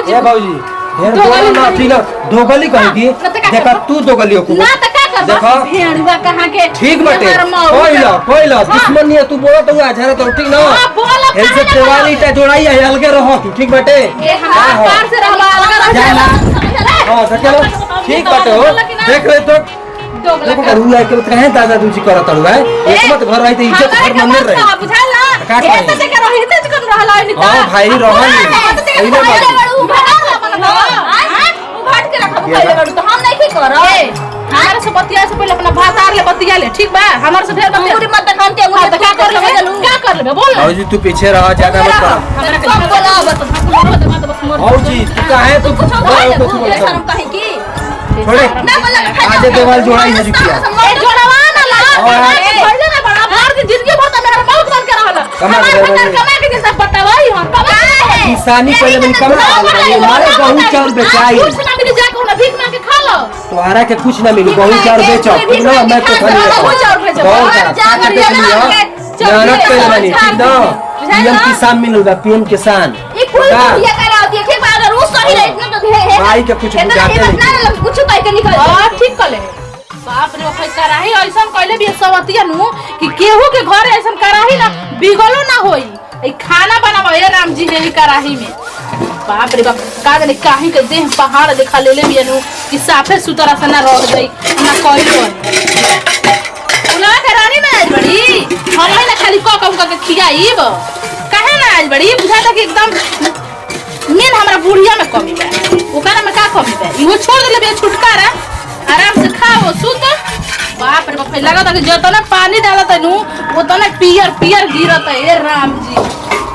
जी ए बाबूजी ढेर बोला ना ठीक है दोगली कहेगी देखा तू दोगली हो ना त का कर देखो भेड़ुआ कहां के ठीक बटे कोइला दुश्मन नहीं तू बोला तो आजा तो ठीक ना एल से दिवाली टा जोड़ाई है अलगे रहो तू ठीक बटे ए हमार पार से रहबा अलग रह हां चलो ठीक बटे हो देख ले तो देखो करूला के कहे दादा दूजी करत रहुआ एक मत घर रही त इज्जत घर मंदिर रहे बुझाल ना ए त के रही त कर रहला नहीं त हां भाई रहल एने उभाट के रखब कइले बड़ू तो हम नहीं की करब हमारे से बतिया से पहले अपना भातार ले बतिया ले ठीक बा हमारे से ढेर बतिया पूरी मत देखन ते मुंह क्या कर लेबे क्या कर लेबे बोल बाबूजी तू पीछे रह ज्यादा मत कर हमरा के बोला बस बाबूजी तू काहे तू शर्म काहे की थोड़े आज देवाल जोड़ाई है जुकिया ए जोड़वा ना ला पहले ना बड़ा भार की जिंदगी भर त मेरा मौत बन के रहल कमा के जैसा बतावाई हम कमा है किसानी पहले नहीं कमा हमारे गहूं चावल बेचाई कुछ ना मिली जाके ना भीख मांग के खा लो तुम्हारा के कुछ ना मिली गहूं चावल बेचो ना मैं तो खाली गहूं चावल बेचो मेहनत करे बनी ठीक ना पीएम किसान मिलल बा पीएम किसान ये कुल ये करा दिए ठीक बा अगर रोज सही रहे इतना तो है भाई के कुछ बुझाते नहीं कुछ कह के निकल हां ठीक कर ले बाप रे ओखै कराही ऐसन कहले भी सवतिया नु कि केहू के घर ऐसन कराही ना बिगलो ना होई ए खाना बनावा ए राम जी ने कराही में बाप रे बाप का जाने काहे के देह पहाड़ देखा ले भी नु कि साफे सुतरा से ना रह गई ना कहिल उना के रानी ना आज बड़ी हम ना खाली क के खियाईब काहे ना आज बड़ी बुझाता कि एकदम मेन हमरा बुढ़िया में कमी बा ओकरा में का कमी बा इहो छोड़ देले बे छुटकारा आराम से खाओ सूत बाप रे बाप लागत कि जतना पानी डालत नु ओतना पियर पियर गिरत है ए राम जी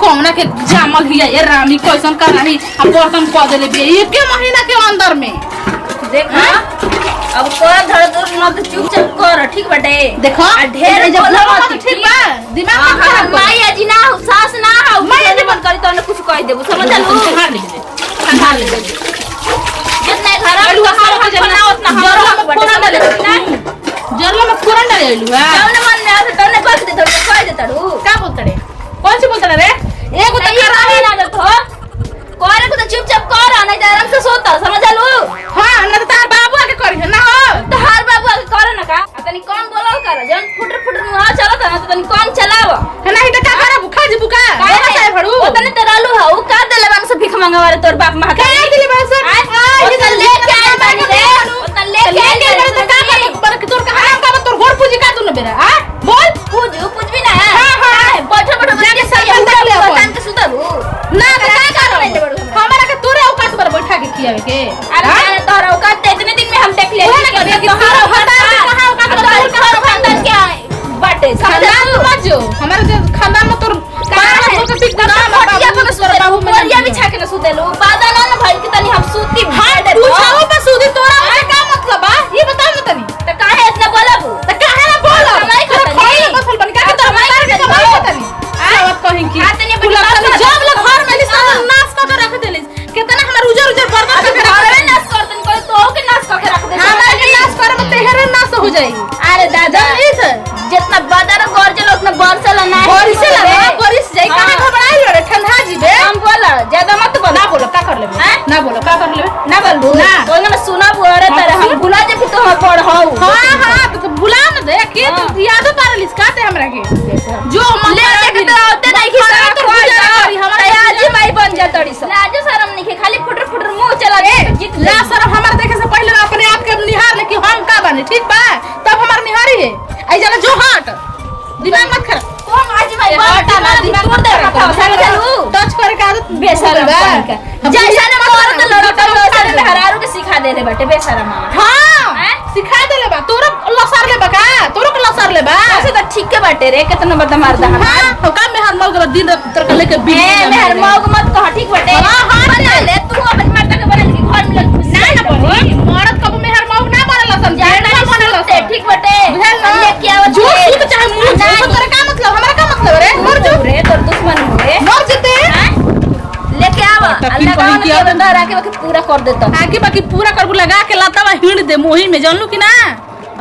कौना के जामल हिया ए रामी कैसन का नहीं अब बर्तन क देले बे एक महीना के अंदर में देख अब कर धड़ धड़ मत चुपचाप कर ठीक बटे देखो ढेर जब मत ठीक बा दिमाग में खराब माई अजी ना हो सास ना हो मैं नहीं मन करी तो कुछ कह देबो समझ लू संभाल ले जितना घर आलू सारा जन्ना उतना जरला में पूरा डाले जरला में पूरा डाले आलू कौन मन में आते तने कह दे तो कह दे तड़ू का बोलतड़े कौन से बोलतड़े रे एगो तो करावे ना दे तो करे को तो चुपचाप कर नहीं तो आराम से सोता समझ लू हां ना तो तार बाबू आके करी ना हो तार बाबू आके करे ना का तनी कम बोलल कर जन फुटर फुटर मुहा चलत ना तनी कम चलाव नहीं तो का करब खाजी बुका का भड़ू ओतने तो रालू है उ का देले बान से भीख मांगवारे तोर बाप मां का दिले बस ये तो लेके आए बानी रे ओतन लेके आए तो का कर पर कि तोर का हराम का तोर घोर पूजी का तू न बेरा हां बोल पूज भी ना हां हां बैठ बैठ जाके सही बतन के सुतबू ना का कर हमारा के तोरे औकात पर बैठा के कियावे के अरे तोरा औकात इतने दिन में हम देख ले तोहरा औकात कहां औकात तोर खानदान के बाटे खानदान मत जो हमारे जो खानदान में तोर बाहर के पिक ना बाबू में तोर बाबू में या बिछा के न सुतेलो बादा ना भाई के तनी हम सूती भाई दे तू छाओ पे सूती तोरा में का मतलब बा ये बता न तनी त काहे इतना बोलबू त काहे ना बोलब नहीं खतनी बसल बन का तोर मार के कमाई खतनी आवत कहिन की तनी जब लोग घर में निसन नाश कर रख देलिस कितना हमर उजर उजर बर्तन के घर में नाश कर तनी कोई तो के नाश कर रख दे हमरा के नाश कर में तेहरे नाश हो जाई अरे दादा इस जितना बाजार गर्जल उतना बरसल ना बरिस लगा बरिस जाई कहां घबराई रे ठंडा जीबे हम बोला ज्यादा मत बोल ना बोलो का कर लेबे ना बोलो का कर लेबे ना बोलबू ना कोई ना सुना बोरे तेरे हम भुला जे कि तो पढ़ हौ हां हां तो भुला न दे के तू याद पारलिस का ते हमरा के जो मन ले के तो आते नहीं कि सारा तो गुजारा करी हमरा आज माई बन जा तड़ी सब लाज शरम नहीं के खाली फुटर फुटर मुंह चला दे ला शरम हमरा देखे से पहले अपने आप के निहार ले कि हम का बने ठीक बा तब हमार निहारी है आई जगह जो हट दिमाग मत खराब कौन आज भाई हटा ना दिमाग तोड़ दे रखा समझ लू टच करे का आदत बेशरम का जैसा ने मारो तो लड़का सारे मेहरारू के सिखा दे रे बेटे बेशरम हां सिखा दे ले बा तोरा लसार ले बा का तोरा के लसार ले बा ऐसे तो ठीक के बाटे रे कितना बड़ा मार दा हां तो का मेहर मौग दिन रात कर लेके बी मेहर मौग मत कह ठीक बाटे हां हां ले तू अपन माता के बना के घर मिल ना ना बोली मरद कब मेहर मौग ना बनला समझा ना बनला ठीक बाटे लेके आव जो तू चाहे मुंह तोरा का मतलब हमरा का मतलब रे मर जो रे तोर दुश्मन हुए मर जते लेके आव अल्लाह का के बंदा रखे बाकी पूरा कर देता आके बाकी पूरा करबू लगा के लाता हिण दे मोही में जानलू कि ना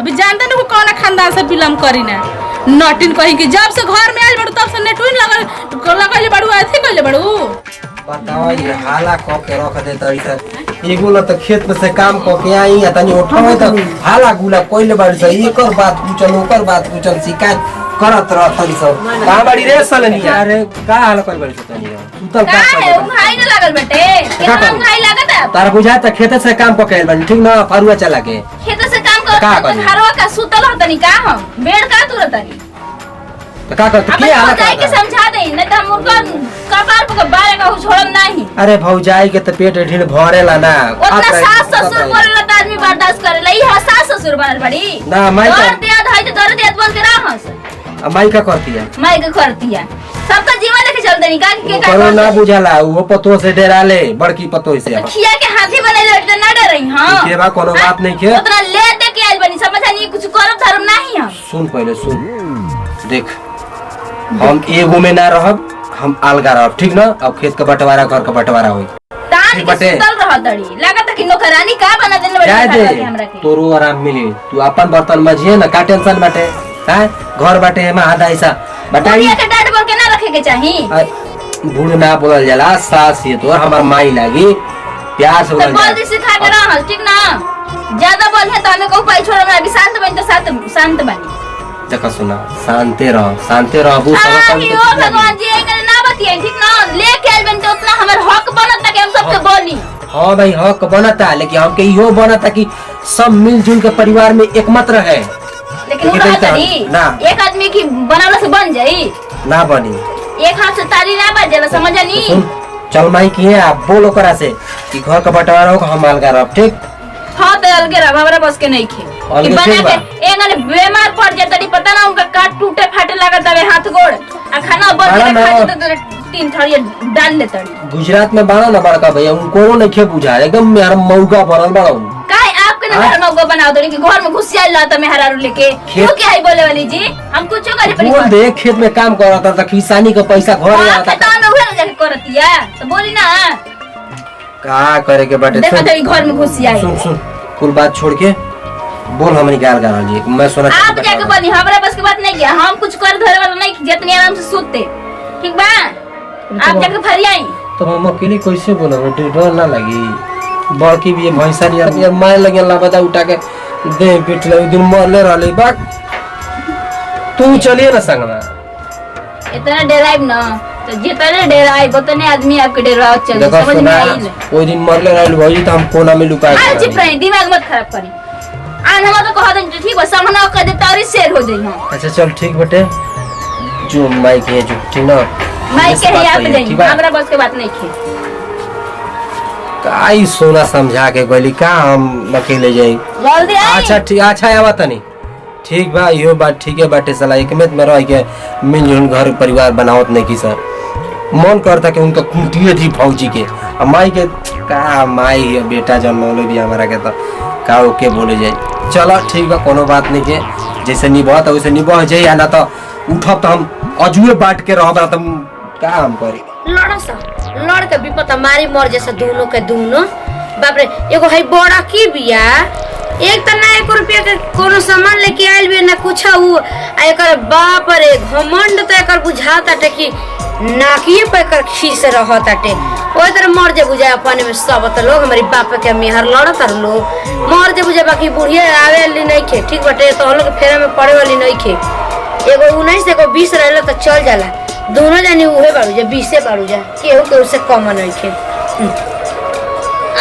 अभी जानते न को कौन खानदान से बिलम करी ना नटिन कहीं कि जब से घर में आइल बड़ू तब से नेटुइन लगल बड़ू ऐसे कइले बड़ू बताओ ये हाला क के रख दे तरी त एगो ल त खेत में से काम क के आई या तनी उठावे त हाला गुला कोइले बाड़ी से एकर बात पूछन ओकर बात पूछन शिकायत करत रह तरी सब का बाड़ी रे सलनी अरे का हाल कर बाड़ी तनी सुतल का है भाई न लागल बेटे केतना भाई लागत है तारा बुझा त खेत से काम क के बाड़ी ठीक ना फरुआ चला के खेत से काम कर घरवा का सुतल हतनी का हम बेड का तुरतनी का कर के हाल जाई के समझा दे न त मुर्गा कपार पे बारे का छोड़म नहीं अरे भौजाई के त पेट ढील भरेला ना उतना सास ससुर बोलेला त आदमी बर्दाश्त करेला ई है सास ससुर बनल बड़ी ना माई का दर्द याद है तो दर्द याद बन के रहस माई का करती है माई का करती है सबका जीवन लेके चल देनी का के करो ना बुझाला वो पतो से डरा ले बड़की पतो से खिया के हाथी बने ले ना डरई हां के बा कोनो बात नहीं के उतना ले दे के आइल बनी समझा नहीं कुछ करब धर्म नहीं है सुन पहले सुन देख हम एगो में ना रहब हम अलगा रहब ठीक ना अब खेत का बंटवारा घर का बंटवारा होई तान के सुतल रह दड़ी लागत कि नौकरानी का बना देने बड़ी हमरा के तोरो आराम मिली तू अपन बर्तन मजिए ना का टेंशन बाटे हैं घर बाटे में आधा ऐसा बताई के डांट बोल के ना रखे के चाही बूढ़ ना बोलल जाला सास ये तो हमार माई लागी प्यार से बोलल बोल दी सिखा के रह ठीक ना ज्यादा बोल है तो हमें को पाई छोड़ मैं अभी शांत बन तो शांत बनी देखा सुना शांति रह वो सब ओ भगवान जी एक ना बतिए ठीक ना लेके आइल बन तो उतना हमर हक बनत कि हम सबके बोली हां भाई हक बनता लेकिन हमके इहो बनता कि सब मिलजुल के परिवार में एकमत रहे लेकिन वो ना एक आदमी की बनावला से बन जाई ना बनी एक हाथ से ताली ना बजेला समझनी सुन चल माई की आप बोलो करा से कि घर का बंटवारा हो हम अलगा रह ठीक हां तो अलगे रह हमरा बस के नहीं खे कि बना के एगने बीमार पड़ जातड़ी पता ना उनका काट टूटे फाटे लागत है हाथ गोड़ आ खाना बन के खा तो तीन थड़िया डाल ले तड़ी गुजरात में बाना ना बड़का भैया उनको नहीं खे बुझा एकदम मेरा मौका बनल बड़ा काहे आपके ना घर में गो बनाओ दड़ी कि घर में घुसिया लाता मेहरारू लेके क्यों क्या है बोले वाली जी हम कुछ करे पर बोल दे खेत में काम करता था किसानी का पैसा घर आता था में उहे जाके करतिया तो बोली ना का करे के बाटे देखा तेरी घर में घुसिया सुन सुन कुल बात छोड़ के बोल हमनी गाल गाल जी मैं सुना आप जाके बनी हमरा बस की बात नहीं किया हम कुछ कर धरे वाला नहीं जितने आराम से सोते ठीक बा आप जाके फरियाई तो हम अकेले कैसे बोला डर ना लगी बड़की भी भैंसा यार मार लगे ला बता उठा के दे पीट ले दिन मरले रहले बा तू चलिए ना संग में इतना डराइब ना तो जितने डराइब उतने आदमी आपके डरा चल समझ में आई ओइ दिन मरले रहले भौजी तो हम कोना में लुका के चुप रही दिमाग मत खराब करी आन हम तो कह दे ठीक बा सामने कर दे तारी शेर हो जाई हम अच्छा चल ठीक बटे जो माइक है जो ठीक ना माइक के है आप जाई हमरा बस के बात नहीं खे काई सोना समझा के गली का हम अकेले जाई जल्दी आई अच्छा ठीक अच्छा आवा तनी ठीक बा यो बात ठीक है बाटे साला एक में रह के मिलजुल घर परिवार बनावत नहीं की सर मन करता कि उनका कुटिए थी फौजी के माई के का माई है बेटा जन्मौले भी हमारा के तो का ओके बोले जाए चलो ठीक बा कोनो बात नहीं के जैसे निभात वैसे निभा जाए या ना तो उठब तो हम अजुए बांट के रहब तो का हम करी लड़ के विपत मारी मर जैसे दोनों के दोनों बाप रे एगो है बड़ा की बिया एक त ना 1 रुपया के कोनो सामान लेके आइल बे ना कुछ उ एकर बाप रे घमंड त एकर बुझाता टे कि नाकिए पे एकर खीस रहताटे ओइ तरह मर जे बुझा अपने में सब त लोग हमारी बाप के मेहर लड़त लो मर जे बुझा बाकी बुढ़िया आवेली नहीं खे ठीक बटे तो हम लोग फेरा में पड़े वाली नहीं खे एगो 19 एगो 20 रहला त चल जाला दोनों जानी उहे बाड़ू जे 20 बाड़ू जा केहू के उससे कम नहीं खे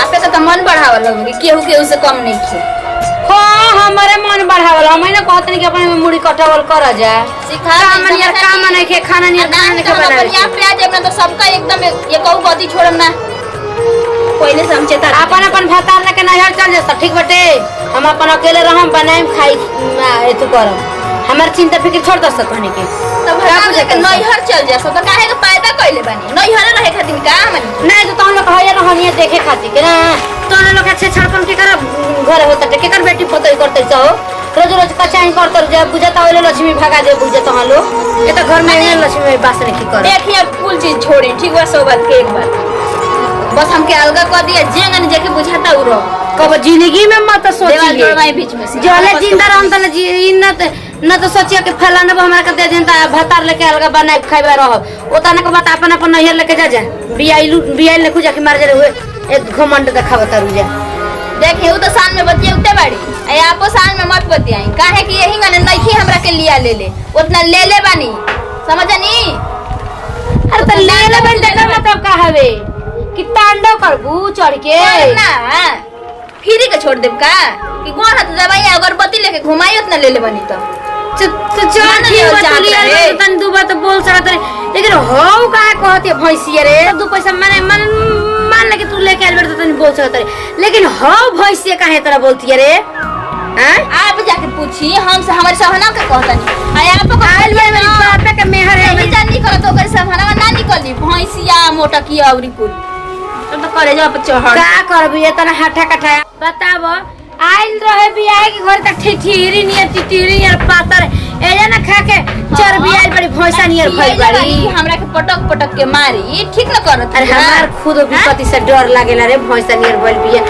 आपे तो मन बढ़ावल होगी केहू के उससे कम नहीं खे हां हमारे मन बढ़ावल हम ना कहत नहीं कि अपने में मुड़ी कटावल कर जा सिखा मन यार काम नहीं खे खाना नहीं बनावे यहाँ पे आ जाए तो सबका एकदम ये कहू गति छोड़म ना पहले से हम चेता अपन अपन भातार लेके नहर चल जा ठीक बटे हम अपन अकेले रहम बनाएम खाई एतु करम हमार चिंता फिक्र छोड़ दस कहने के तब हम जाके नैहर चल जा तो काहे के पैदा कइले बानी नैहर रहे खातिर का मानी नहीं तो हम लोग कहया रहनिया देखे खातिर के ना तो हम लोग अच्छे छड़कन के कर घर होता के कर बेटी पतई करते चाहो रोज रोज कचाई करते जा बुझता ओले लक्ष्मी भगा दे बुझता हम लोग ये तो घर में लक्ष्मी बास नहीं कर देखिए कुल चीज छोड़ी ठीक बा सब बात के एक बार बस हमके अलगा कर दिया जेंगन जेके बुझाता उरो कब जिंदगी में मत सोचिए देवाल बीच में से जले जिंदा रहम त इन्नत न तो सोचिए कि फलाना वो हमरा के दे दिन त भातार लेके अलग बनाए खाइबा रह ओतना के बात अपन अपन नैहर लेके जा बियाइल ले खुजा के मार जा हुए एक घमंड देखाव तारू जा देखिए तो साल में बतिया उठे बाड़ी ए आपो साल में मत बतियाई काहे कि यही गने नहीं हमरा के लिया ले उतना ले बानी समझनी। अरे त ले बन देना मतलब का हवे कि तांडव करबू चढ़ के ना फ्री के छोड़ देब का कि कौन हाथ दवाई अगरबत्ती लेके घुमाई उतना ले बानी तो चल ठीक बा तू लिया तन दू बात बोल सकत रे लेकिन हो काहे कहती भैंसिया रे दू पैसा मान ले कि तू लेके आइल बेटा तनी बोल सकत रे लेकिन हो भैंसिया काहे तरह बोलती रे हां आप जाके पूछी हमसे हमारे सहना का कहतनी आय आप आइल बे मेरी बाप के मेहर है नहीं जानी करत ओकर सहना ना निकली भैंसिया मोटा की औरी कुल तो करे जा पर चढ़ का करबी इतना हाठा कठा बताव आइल रहे बियाह के घर तक ठिठीरी नियर टिटिरी नियर पातर एजा ना खा के चर्बी आइल बड़ी भैंसा नियर भइल बड़ी हमरा के पटक के मारी ठीक न करत अरे हमार खुद विपत्ति से डर लागेला रे भैंसा नियर भइल बिया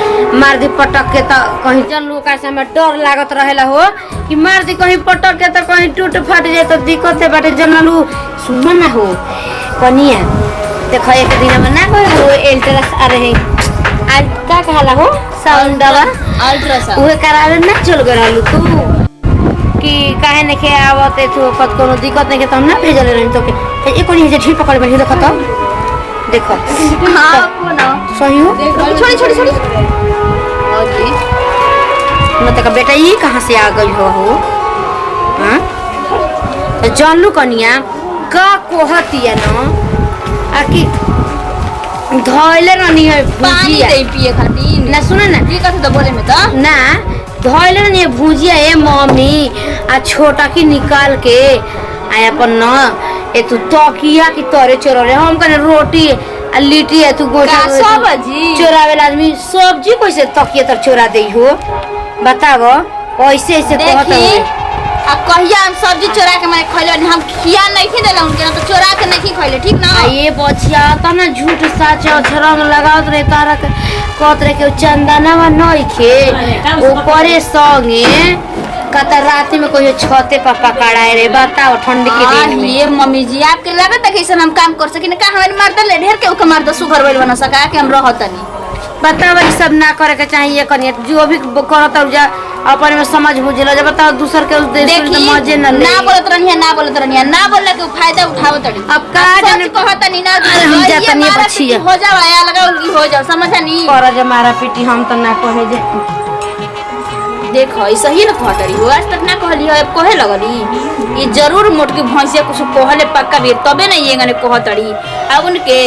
मार दी पटक के त कहीं जन लोका से हमें डर लागत रहेला हो कि मार दी कहीं पटक के त कहीं टूट फट जाए तो दिक्कत है बाटे जनलू सुन ना हो कनिया देखो एक दिन में ना हो एल्ट्रा आ रहे आज का कहला हो साउंड दवा अल्ट्रासाउंड उहे करावे ना चल गरालू तू कि काहे ने के आवते तू कत कोनो दिक्कत नहीं के त हम ना भेजल रही तो के एक कोनी जे ठीक पकड़ बैठी देखो तो देखो हां कोना सही हो छोड़ी ओके न तक बेटा ये कहां से आ गई हो हां तो जानलू कनिया का कोहतिया न आकि धइले रहनी है पानी भुजिया दे पिए खातिर ना सुन ना ये कथे तो बोले में तो ना धइले रहनी है भुजिया ए मम्मी आ छोटा की निकाल के आ अपन न ए तू तकिया की तोरे चोरे हम कने रोटी आ लिट्टी है तू गोटा का सब्जी चोरावेला आदमी सब्जी कैसे तकिया तर चोरा दे हो बताओ ऐसे ऐसे कहत देखी है आ कहिया हम सब्जी चोरा के मारे खइले हम खिया नहीं खी देला उनके ना तो चोरा के नहीं खइले ठीक ना आ ये बचिया त ना झूठ सच अछरंग लगावत रे तारा के कहत रे के चंदनवा नहीं खे ओ करे संगे कत रात में कोई छते पर पकड़ाए रे बताओ ठंडी के दिन में ये मम्मी जी आपके लगत है कैसे हम काम कर सकिन का हमारे मर्द ले ढेर के ओके मार दो सुगर बैल बना सका के हम रहतनी बताओ ये सब ना करे के चाहिए कनिया जो भी करत जा अपन में समझ बुझलो जब बताओ दूसर के उद्देश्य देखी में मजे न ले ना बोलत रहनिया ना बोलला के फायदा उठावत तड़ी अब का जाने कहतनी ना हम जातनी बचिया हो जाओ या लगा उल्गी हो जाओ समझनी कर जे मारा पीटी हम त ना कहे जे देखो ई सही न कहतरी हो आज तक ना कहली हो अब कहे लगली ये जरूर मोटकी भैंसिया कुछ कहले पक्का भी तबे ना ये गने कहतड़ी अब उनके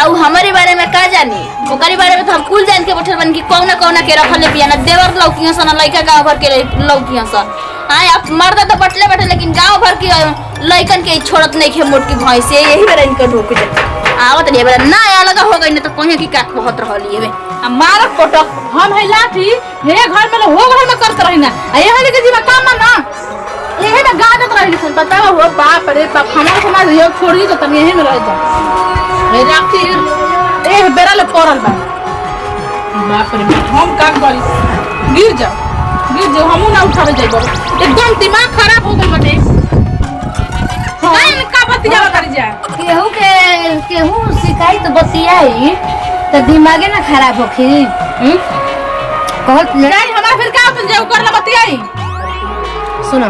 अब हमारे बारे में का जानी ओकरी बारे में तो हम कुल जान के बैठल बन कि कौना के रखले बिया ना देवर लौकिया सा ना लइका गांव भर के लौकिया सा आय अब मर्द तो बटले बैठे लेकिन गांव भर की लइकन के छोड़त नहीं खे मोटकी भैंसिया यही बेरा इनका ढोक दे आवत नहीं बेरा ना या लगा हो गई न तो कहे कि का कहत रहली है मारा पटक हम है लाठी हे घर में हो घर में करत रही ना ये है के जीवा काम ना यही में गाजत रही सुन बताओ हो बाप रे बाप हमारे समाज ये छोड़ी तो तुम यही में रह जा हे लाठी ए बेरा ले पड़ल बा बाप रे बाप हम का करी गिर जाओ हमू ना उठावे जाइबो एकदम दिमाग खराब हो गइल बटे का बतिया करी जा केहू शिकायत बतियाई तो दिमागे ना खराब होखी कहत नहीं हमारा फिर का तुम जाओ करला बतियाई सुनो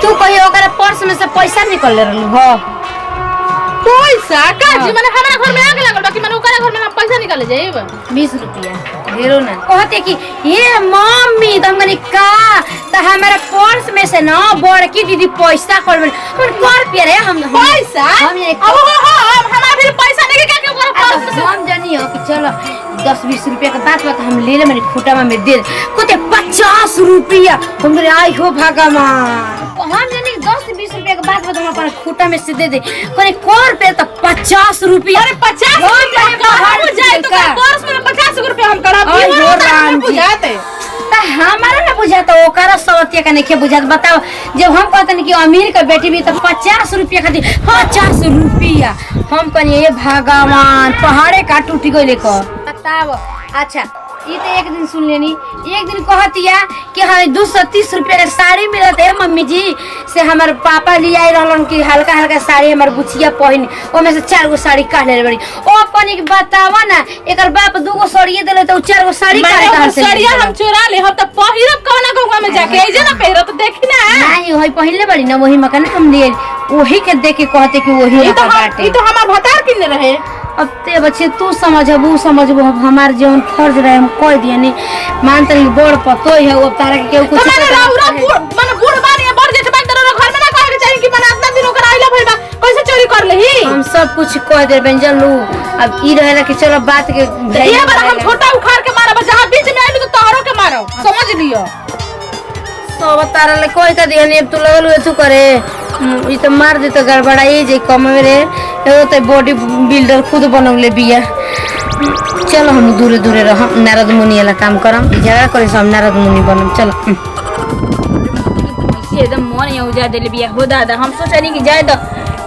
तू कहियो ओकरा पर्स में से पैसा निकल ले रहलू हो पैसा का जी माने हमारा घर में आग लागल बा कि माने ओकरा घर में हम पैसा निकाले जाइब 20 रुपया ढेरो ना कहते कि ये मम्मी तुम कनी का त हमारा पर्स में से ना बड़की दीदी पैसा कर कर पे रे हम पैसा हम ये अब हमारा फिर पैसा नहीं के ओकरा पर्स में से हम जानी हो कि चलो 10-20 रुपया के बात हम ले ले मेरी खुटा में दे कोते 50 रुपया हम रे आई हो भगवान हम जानी 10-20 रुपया के बात हम अपन खुटा में से दे दे कोने कोर पे तो 50 रुपया अरे 50 हम जाए तो पर्स में 50 रुपया हम करा बुझाते ता हमारा ना बुझाता ओकरा सवतिया का नहीं बुझात बताओ जब हम कहते कि अमीर का बेटी भी तो 50 रुपया खातिर 50 रुपया हम कहनी ये भगवान पहाड़े का टूटी गई लेकर बताओ अच्छा ये तो एक दिन सुन लेनी। एक दिन कहतिया कि हमें 230 रुपया के साड़ी मिलत है मम्मी जी से। हमारे पापा ले आई रहलन कि हल्का हल्का साड़ी हमारे बुचिया पहन, ओमे से 4 गो साड़ी काट ले बड़ी। ओ अपन एक बतावा ना, एकर बाप 2 गो साड़ी देले तो 4 गो साड़ी काट कहां से? साड़िया हम चोरा ले हम त पहिरब कौना गौवा में जाके ऐजे ना पहिरो तो देखी ना। नहीं वही पहले बड़ी ना, वही मकान हम लिए वही के देख के कहते कि वही बाटे। ई तो हमार भतार किने रहे। अब ते बच्चे तू समझबू समझबू, हमार जीवन फर्ज रहे हम कह दिए नहीं मान तनी बड़ पतो है। वो तारा के केहू कुछ माने बूढ़ बानी बड़ जेठ बानी तोरा घर में ना कहे के चाहिए कि माने इतना दिन ओकर आइला भइल बा कैसे चोरी कर लेही। हम सब कुछ कह दे बेंजलू। अब ई रहेला कि चलो बात के ये बार हम छोटा उखाड़ के मारब, जहां बीच में आइलू तो तोहरो के मारो, समझ लियो। सब तारा ले कोई का दिहनी। अब तू लगल तू करे ई तो मार दे तो गड़बड़ाई जे कमे रे। एगो तो बॉडी बिल्डर खुद बनौले बिया। चलो हम दूरे दूरे रह, नारद मुनि वाला काम करम, झगड़ा करे सब नारद मुनि बनम। चलो एकदम मन यहाँ उजा दिले बिया हो दादा। हम सोचनी कि जाए तो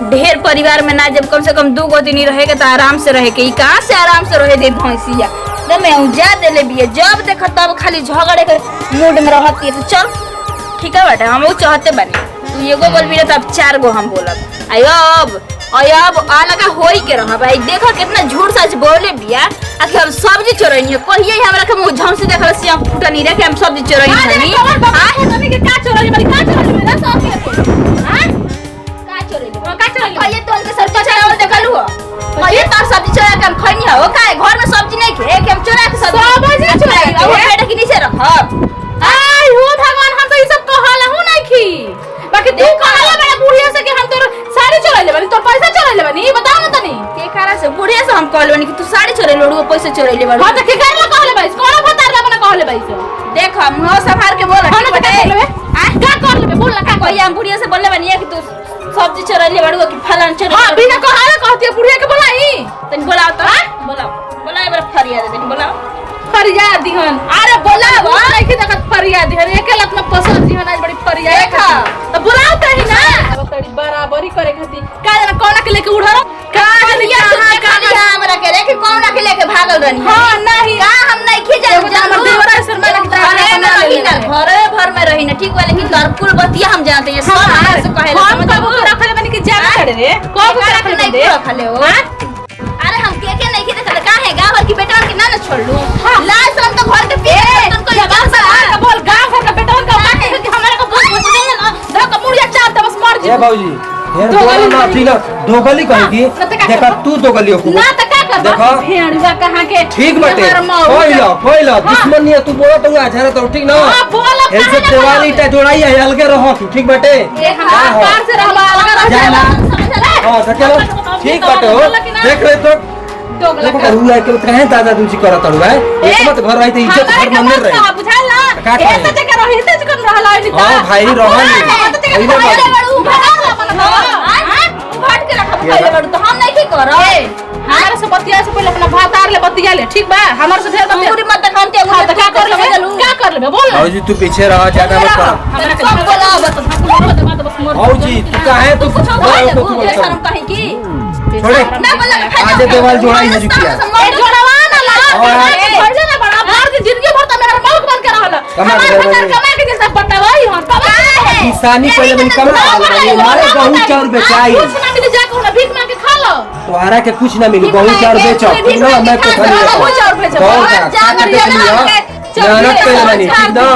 ढेर परिवार में ना, जब कम से कम 2 गो दिन रहेगा तो आराम से रहे के। कहाँ से आराम से रहे दे भैंसिया एकदम यहाँ उजा दिले बिया। जब देखा तब खाली झगड़े के मूड में रहती है। तो चल ठीक है बेटा, हम चाहते बनी तू एगो बोल भी तो अब 4 गो हम बोलब। अब अलग होई के रह भाई। देखो कितना झूठ सच बोले बिया। आखिर हम सब्जी चोरनी है कहिए हमरा के मुंह झम से देखल से हम फुटा नहीं रे कि हम सब्जी चोरनी हनी। हां है तनी के का चोरनी बड़ी का चोरनी मेरा सब के हां का चोरनी कहिए तो उनके सर का और देखलू हो कहिए तार सब्जी चोरा के हम खइनी हो का घर में सब्जी नहीं खे कि हम चोरा के सब्जी चोराई अब पेट के नीचे रखब। आई हो भगवान, हम तो ई सब कहला हूं नहीं खी। बाकी तू कहला बड़ा बुढ़िया से कि हम तोर साड़ी चोरा ले बनी, तोर पैसा चोरा ले बनी, बताओ ना तनी के कारण से बुढ़िया से हम कहले बनी कि तू साड़ी चोरा ले लोड़ू पैसा चोरा ले बनी। हां तो के कहला कहले भाई कोना भतार ला बना कहले भाई से देख मुंह संभाल के बोल। हम तो कर लेबे का कर लेबे बोल ना का कोई हम बुढ़िया से बोलले बनी कि तू सब्जी चोरा ले बड़ू कि फलान चोरा। हां बिना कहला कहती है बुढ़िया के बोलाई तनी बोलाओ तो बोलाओ एक बार फरिया दे तनी बोलाओ फरियाद दिहन। अरे बोलाव नहीं कि देखत फरियाद दिहन एके लत में पसंद दिहन आज बड़ी फरियाद देखा तो बुलाओ तही ना। अब तड़ी बराबरी करे खाती का जाना कोना के लेके उड़ो का कहां हमरा के रे कि कोना के लेके भागल रहनी। हां नहीं का हम नहीं खिजा हमर देवरा शर्मा लग घरे भर में रही ना ठीक वाले कि घर कुल बतिया हम जानते हैं सब हमरा से कहे हम कब रखले बनी कि जाना करे रे कब रखले दे रखले हो। अरे हम के नहीं खिदे खले का है गांव की बेटा के ना छोड़ लूं लाल शर्म तो घर के पीछे तुमको ये बात का बोल गांव घर का बेटा का बात है कि हमारे को बोल दे ना धक मुड़िया चाप बस मर जी। ए बाबूजी यार बोला ना ठीक ना दोगली कहेगी देखा तू दोगली हो ना त का कर देखो भेड़ुआ कहां के ठीक बाटे कोइला दुश्मन नहीं तू बोला तो आछरा तो ठीक ना हे से दिवाली टा जोड़ाई है अलगे रहो ठीक बाटे हां पार से रहबा अलग जाना हां तो चलो ठीक बाटे हो देख ले तो दोगला देखो रुला के कहे दादा तुझी करत हड़ू है एक मत घर रही तो इज्जत घर मन में रहे बुझाल ना एते ते कर रही ते कर रहला नहीं हां भाई रहनी घाट के रखब पहले बड़ू तो हम नहीं की करब। हमारे से बतिया से पहले अपना भातार ले बतिया ले ठीक बा। हमारे से ढेर बतिया पूरी मत देखनते हां तो क्या कर लेबे बोल ना औजी तू पीछे रह ज्यादा मत कर हमरा के बोला बस मर औजी तू काहे तू शर्म कहीं की छोड़े ना बोला आज देवाल जोड़ाई हो चुकी है ए जोड़वा ना ला भइले ना बड़ा भर के जिंदगी भर त मेरा मौत बन के रहल हमार भतार कमा के जैसा पटवाई हम कमा किसानी पहले बनी कमा हमारे गहूं चाउर बेचाई कुछ ना मिले जाके ना भीख मांग के खा लो तोहरा के कुछ ना मिली गहूं चाउर बेचो ना मैं तो खाली गहूं चाउर बेचो जाकर देख लियो मेहनत पे बनी ठीक ना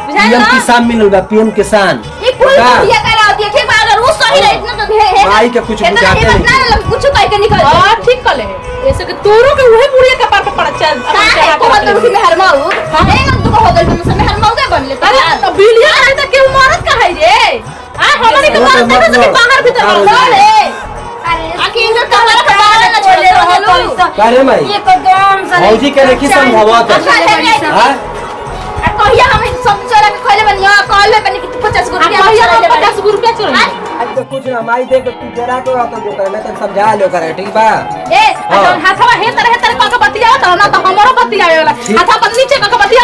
पीएम किसान मिलल बा पीएम किसान ई कुल ये करा दिए ठीक बा अगर वो सही रहे इतना तो है भाई के कुछ बुझाते नहीं ना कुछ कह के निकल हां ठीक कले ऐसे कि तोरो के वही बुढ़िया के पार पे पड़ चल को मतलब कि मेहर माऊ ए हम तो हो गइल से मेहर माऊ के बनले अरे तो बिलिया है त के मरद का है रे आ हमनी के मरद देखे से बाहर भीतर बोल रे आके इधर तहरा के बाहर ना छोड़ रहलू करे भाई एकदम से फौजी के देखी समझावत हां कहिया हम सब चोरा के खइले बनिया कहले बनी कि तू 50 रुपया कहिया 50 रुपया चोरा आज तो कुछ ना माई देख तू जरा को तो जो करे मैं तो समझा लो करे ठीक बा ए जौन हाथवा हे तरह का बतिया त ना तो हमरो बतिया वाला हाथा पर नीचे का बतिया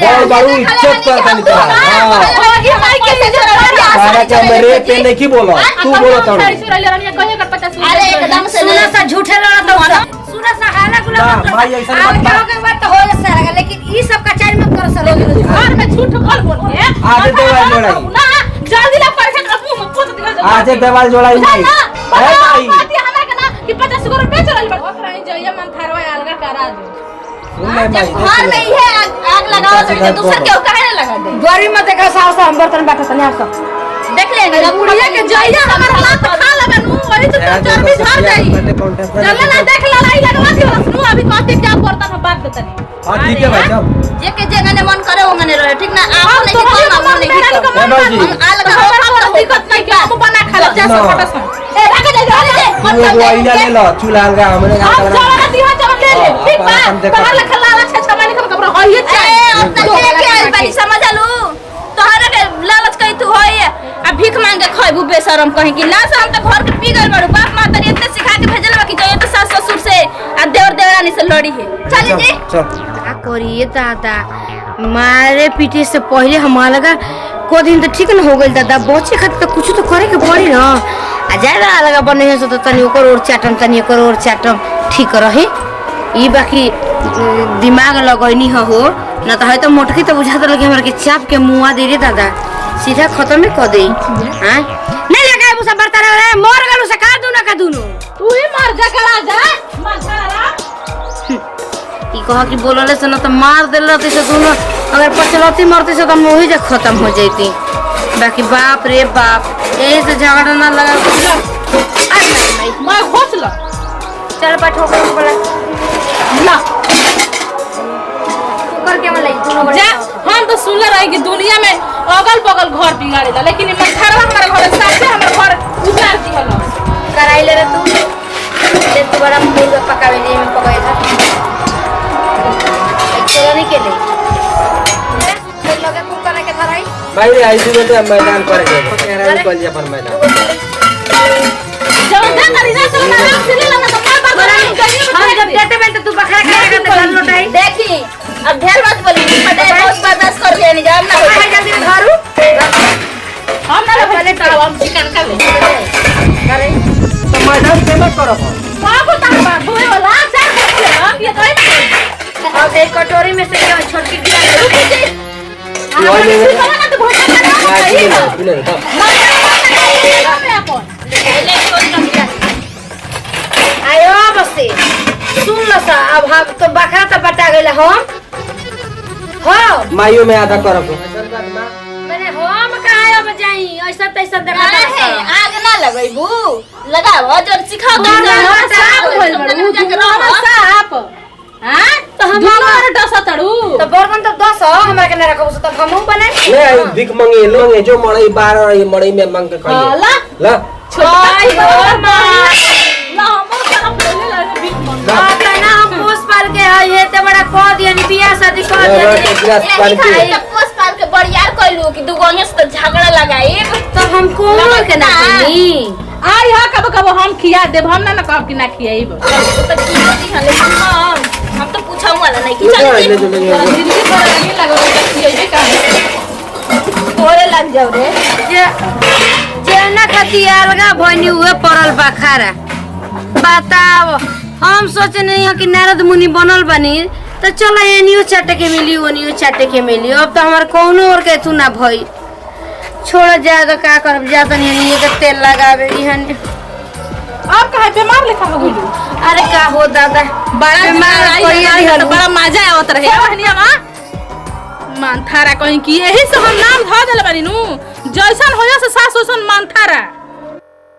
बहुत बड़ू इज्जत कर तनी हां ये माई के से सारा के मेरे पे नहीं की बोलो तू बोलो तो चोरा ले रनिया कहिया कर 50 अरे एकदम से सुना सा झूठे लड़ा तो सुना सा हाला गुला ना, मत भाई ऐसा आगे मत- के बात तो हो जाएगा लेकिन ई सब कचाई मत करो सर घर में झूठ बोल बोल के आजे देवाल जोड़ाई। ना जल्दी ला पैसा का मुंह में पोत दिखा आज देवाल जोड़ाई नहीं है भाई बात ये हमरा के ना कि 50 गो रुपया चलल बड़ ओकरा जइया मन थारवा अलगा करा दे सुन ले जब भाई घर में इहे आग लगाओ तो दूसर के काहे ना लगा दे। गरी मत देखा सास हम बर्तन बैठा तने आप देख लेंगे जब बुढ़िया के जइया हमारा लात खा लेबे नु वही तो चर्बी झड़ जाई चल ना देख लड़ाई लगवा दियो नु अभी कहते क्या बर्तन हम बात बतानी हां ठीक है भाई जाओ जे के जगह मन करे ओंगने रहे ठीक ना आप नहीं तो तो हम नहीं ए बाबूजी अलग हमरा दिक्कत नहीं कि हम बना खा ले जैसे ना। फटस ए रख दे तू एगो आईना ले लो चूल्हा अलगा हमने आप का चला दिया चल ले ले ठीक बा अपन देखो। बाहर लखा लाला छे छमानी का कपड़ा होइए ए चाहिए अब तक के आइल बानी समझ आलू तोहरा के लालच कई तू होई आ भीख मांग के खइबू बेशरम कहीं कि ना से हम तो घर के पी गइल बाड़ू बाप माता ने इतने सिखा के भेजल बा कि जइयो तो सास ससुर से आ देवर देवरानी से लड़ी है चली जी चल का करिए दादा मारे पीटे से पहले हमारा लगा को दिन तो ठीक न हो गइल दादा बच्चे खातिर तो कुछ तो करे के पड़ी ना आ ज्यादा लगा बने है तो तनी ओकर और चाटम तनी ओकर और चाटम ठीक रही ई बाकी दिमाग लगैनी हो ना तो है तो मोटकी तो बुझा तो लगे हमरा के चाप के मुआ दे रे दादा सीधा खत्म ही कर दे हां नहीं लगा मुसा बर्ता रे मोर गलु से का दूना का दूनो तू ही मर जा करा जा मरता ई कहा कि बोलले से ना तो मार देल रहते से दोनों अगर पचलती मरते से तो हम वही जा खत्म हो जाती बाकी बाप रे बाप यही से झगड़ा ना लगा मैं घोसला चल बैठो कर बोला ला कुकर के वाला दोनों जा हम तो सुनले रही कि दुनिया में अगल बगल घर बिगाड़ेला लेकिन ई मथारवा हमारे घर साथे हमर घर उजाड़ दिहल कराइले रे तू ले तू बड़ा मुर्गा पकावे नहीं में पकाए था चलो नहीं के ले लगे कुकर के धराई भाई आई सी बेटे मैदान पर गए तेरा निकल जा अपन मैदान जब जा करी ना तो ना राम से ले ना तो मार बार हम जब देते में तो तू बखरा खाएगा तो घर लौटाई देखी अब ढेर मत बोली पता है बहुत बर्दाश्त कर लेनी जाम ना हो खाए जल्दी धरू हम ना पहले ताव हम चिकन कर ले करे तो मैदान पे मत करो बाबू तावा धोए वाला चार कर ले हम ये तो अब एक कटोरी में से क्या छोटी गिरा हम सिर्फ ना तो भोजन करना सही है ले ले आयो बसे सुन लो सा अब हम तो बकरा तो बटा गइल हम हो माइयो में आधा करो मैंने हम कहां अब जाई ऐसा तैसा देखा है आग ना लगैबू लगाओ जब सिखा दो साफ होइल बड़ू दुनो साफ हां तो हम और डसा तड़ू तो बर्तन तो 10 हमरा के ना रखबो तो हमहु बनाए ले आई भीख मांगे लोगे जो मड़ई बार ये मड़ई में मांग के खाइए ला ला छोटाई हो ला हमर तरफ ले ले बिक मंगा आता ना हम पोस पाल के है ये ते बड़ा कह दियन बियाह शादी कर दियन पोस पाल के बड़ियार कइलू कि दुगोनिया से तो झगड़ा लगाई तो हम कोन के ना कनी आई हा कब कब हम खिया देब हम ना कहब कि ना खियाइब तो की होती है लेकिन हम तो पूछा वाला नहीं कि ले चल जो ले जिंदगी भर नहीं लगो खियाइबे का थोड़े लग जाओ रे जे ना खाती अलगा भनी हुए पड़ल बखारा बताओ हम सोचे नहीं है कि नारद मुनि बनल बनी तो चलो एनियो चाटे के मिली ओनियो चाटे के मिली अब तो हमार कोनो और के तू ना भई छोड़ जा तो का करब जा तो नहीं ये के तेल लगावे इहन आप कहे बीमार लेखा हो गइलू अरे का हो दादा बड़ा बीमार कोई बीमार तो बड़ा मजा आवत रहे बहनिया मां मानथारा कहीं कि यही से हम नाम ध देले बानी नु जैसन होया से सास ओसन मानथारा